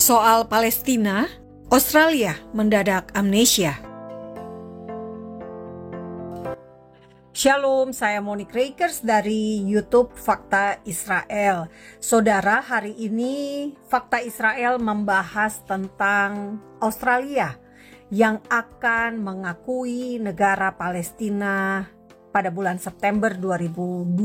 Soal Palestina, Australia mendadak amnesia. Shalom, saya Monique Rakers dari YouTube Fakta Israel. Saudara, hari ini Fakta Israel membahas tentang Australia yang akan mengakui negara Palestina pada bulan September 2025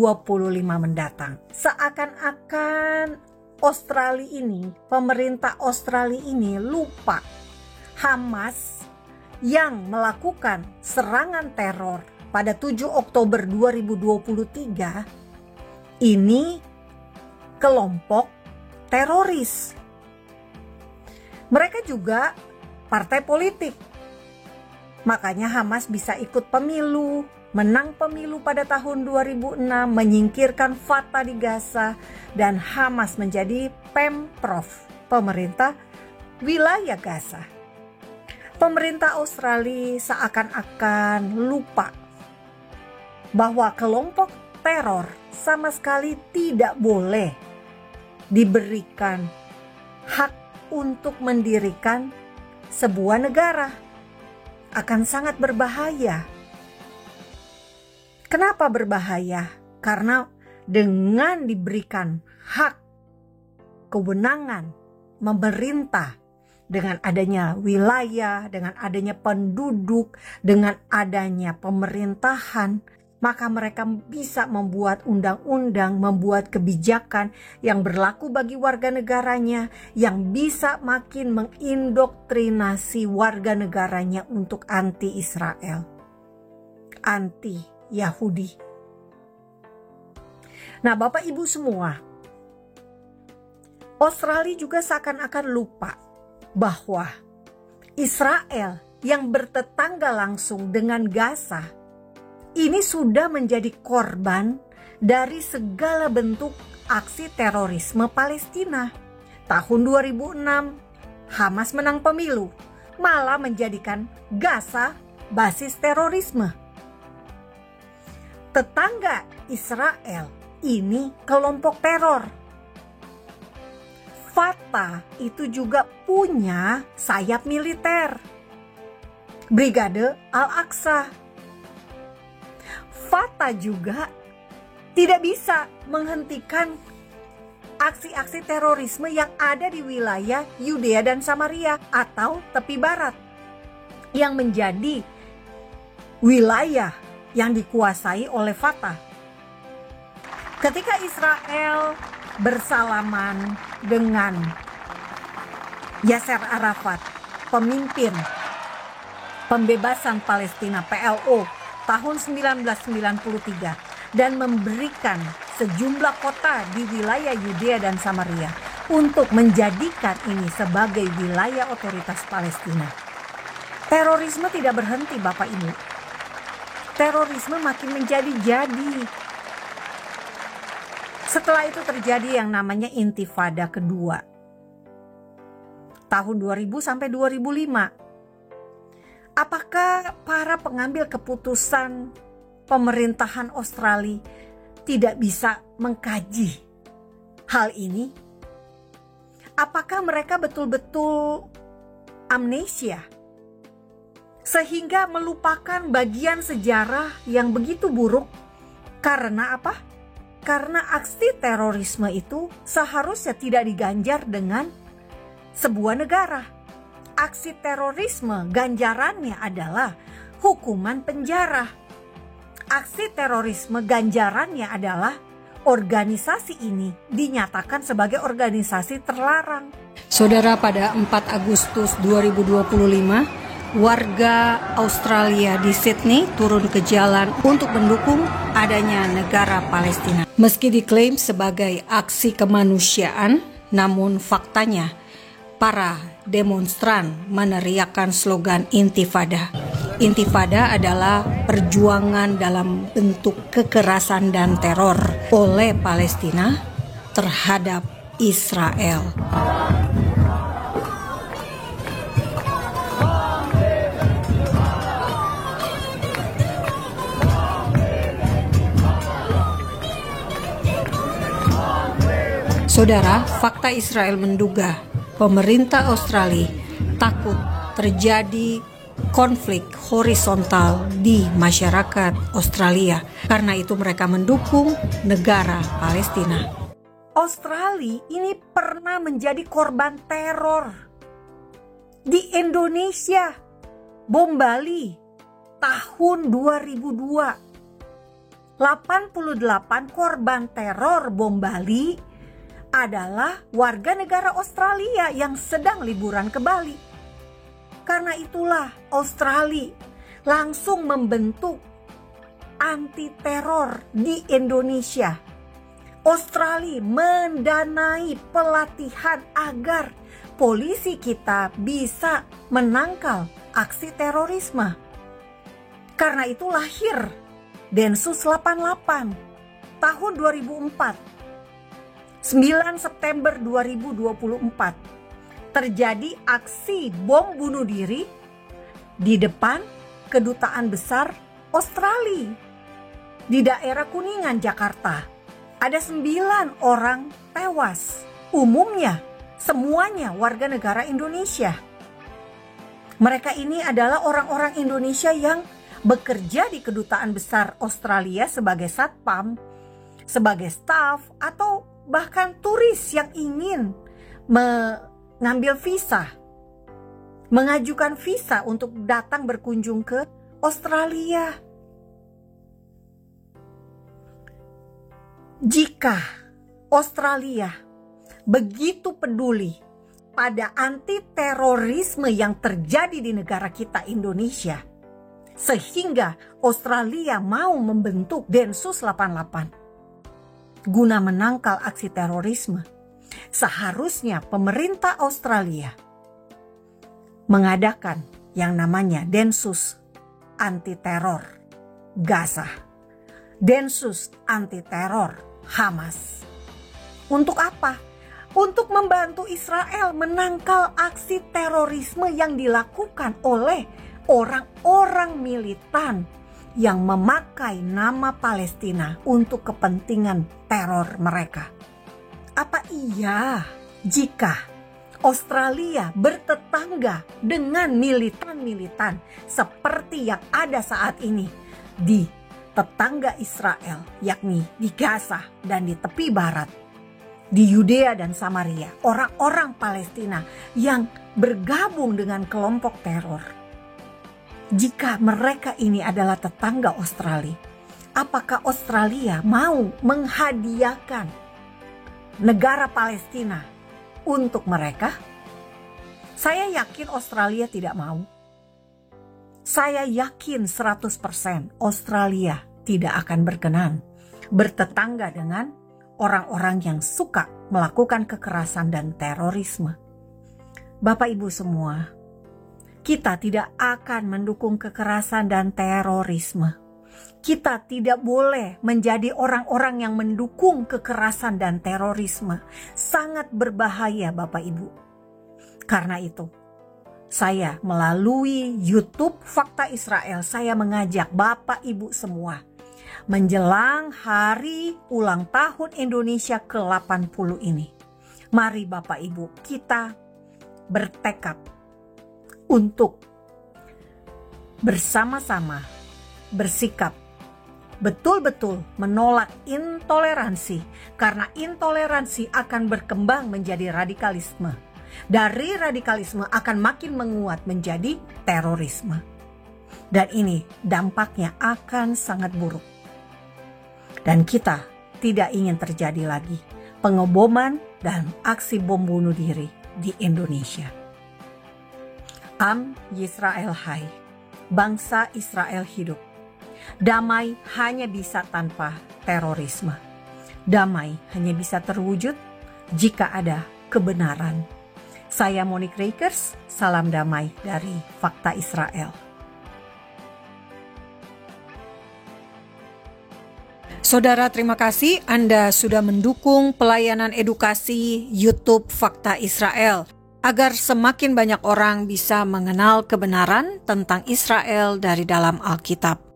mendatang. Seakan-akan Australia ini, pemerintah Australia ini lupa Hamas yang melakukan serangan teror pada 7 Oktober 2023 ini kelompok teroris. Mereka juga partai politik. Makanya Hamas bisa ikut pemilu, menang pemilu pada tahun 2006, menyingkirkan Fatah di Gaza, dan Hamas menjadi Pemprov, pemerintah wilayah Gaza. Pemerintah Australia seakan-akan lupa bahwa kelompok teror sama sekali tidak boleh diberikan hak untuk mendirikan sebuah negara. Akan sangat berbahaya. Kenapa berbahaya? Karena dengan diberikan hak kewenangan memerintah, dengan adanya wilayah, dengan adanya penduduk, dengan adanya pemerintahan, maka mereka bisa membuat undang-undang, membuat kebijakan yang berlaku bagi warga negaranya, yang bisa makin mengindoktrinasi warga negaranya untuk anti-Israel, anti-Yahudi. Nah, Bapak Ibu semua, Australia juga seakan-akan lupa bahwa Israel yang bertetangga langsung dengan Gaza ini sudah menjadi korban dari segala bentuk aksi terorisme Palestina. Tahun 2006, Hamas menang pemilu, malah menjadikan Gaza basis terorisme. Tetangga Israel ini kelompok teror. Fatah itu juga punya sayap militer, Brigade Al-Aqsa. Fatah juga tidak bisa menghentikan aksi-aksi terorisme yang ada di wilayah Yudea dan Samaria atau tepi barat yang menjadi wilayah yang dikuasai oleh Fatah. Ketika Israel bersalaman dengan Yasser Arafat, pemimpin pembebasan Palestina PLO tahun 1993, dan memberikan sejumlah kota di wilayah Yudea dan Samaria untuk menjadikan ini sebagai wilayah otoritas Palestina. Terorisme tidak berhenti, Bapak Ibu. Terorisme makin menjadi-jadi. Setelah itu terjadi yang namanya Intifada kedua. Tahun 2000 sampai 2005. Apakah para pengambil keputusan pemerintahan Australia tidak bisa mengkaji hal ini? Apakah mereka betul-betul amnesia sehingga melupakan bagian sejarah yang begitu buruk? Karena apa? Karena aksi terorisme itu seharusnya tidak diganjar dengan sebuah negara. Aksi terorisme ganjarannya adalah hukuman penjara. Aksi terorisme ganjarannya adalah organisasi ini dinyatakan sebagai organisasi terlarang. Saudara, pada 4 Agustus 2025, warga Australia di Sydney turun ke jalan untuk mendukung adanya negara Palestina. Meski diklaim sebagai aksi kemanusiaan, namun faktanya para demonstran meneriakkan slogan Intifada. Intifada adalah perjuangan dalam bentuk kekerasan dan teror oleh Palestina terhadap Israel. Saudara, fakta Israel menduga pemerintah Australia takut terjadi konflik horizontal di masyarakat Australia. Karena itu mereka mendukung negara Palestina. Australia ini pernah menjadi korban teror. Di Indonesia, bom Bali tahun 2002. 88 korban teror bom Bali adalah warga negara Australia yang sedang liburan ke Bali. Karena itulah Australia langsung membentuk anti teror di Indonesia. Australia mendanai pelatihan agar polisi kita bisa menangkal aksi terorisme. Karena itu lahir Densus 88 tahun 2004. 9 September 2024 terjadi aksi bom bunuh diri di depan Kedutaan Besar Australia di daerah Kuningan, Jakarta. Ada 9 orang tewas, umumnya semuanya warga negara Indonesia. Mereka ini adalah orang-orang Indonesia yang bekerja di Kedutaan Besar Australia sebagai satpam, sebagai staf, atau bahkan turis yang ingin mengambil visa, mengajukan visa untuk datang berkunjung ke Australia. Jika Australia begitu peduli pada anti terorisme yang terjadi di negara kita Indonesia, sehingga Australia mau membentuk Densus 88 guna menangkal aksi terorisme, seharusnya pemerintah Australia mengadakan yang namanya Densus Anti Teror Gaza, Densus Anti Teror Hamas. Untuk apa? Untuk membantu Israel menangkal aksi terorisme yang dilakukan oleh orang-orang militan yang memakai nama Palestina untuk kepentingan teror mereka. Apa iya jika Australia bertetangga dengan militan-militan seperti yang ada saat ini di tetangga Israel, yakni di Gaza dan di tepi barat, di Yudea dan Samaria, orang-orang Palestina yang bergabung dengan kelompok teror? Jika mereka ini adalah tetangga Australia, apakah Australia mau menghadiahkan negara Palestina untuk mereka? Saya yakin Australia tidak mau. Saya yakin 100% Australia tidak akan berkenan bertetangga dengan orang-orang yang suka melakukan kekerasan dan terorisme. Bapak Ibu semua, kita tidak akan mendukung kekerasan dan terorisme. Kita tidak boleh menjadi orang-orang yang mendukung kekerasan dan terorisme. Sangat berbahaya Bapak Ibu. Karena itu, saya melalui YouTube Fakta Israel, saya mengajak Bapak Ibu semua, menjelang hari ulang tahun Indonesia ke-80 ini, mari Bapak Ibu kita bertekad untuk bersama-sama bersikap betul-betul menolak intoleransi, karena intoleransi akan berkembang menjadi radikalisme. Dari radikalisme akan makin menguat menjadi terorisme. Dan ini dampaknya akan sangat buruk. Dan kita tidak ingin terjadi lagi pengeboman dan aksi bom bunuh diri di Indonesia. Am Yisrael Hai, bangsa Israel hidup. Damai hanya bisa tanpa terorisme. Damai hanya bisa terwujud jika ada kebenaran. Saya Monique Rakers, salam damai dari Fakta Israel. Saudara, terima kasih Anda sudah mendukung pelayanan edukasi YouTube Fakta Israel, agar semakin banyak orang bisa mengenal kebenaran tentang Israel dari dalam Alkitab.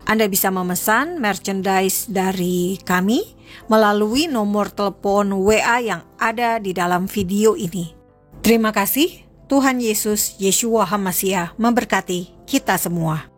Anda bisa memesan merchandise dari kami melalui nomor telepon WA yang ada di dalam video ini. Terima kasih. Tuhan Yesus, Yeshua HaMashiach memberkati kita semua.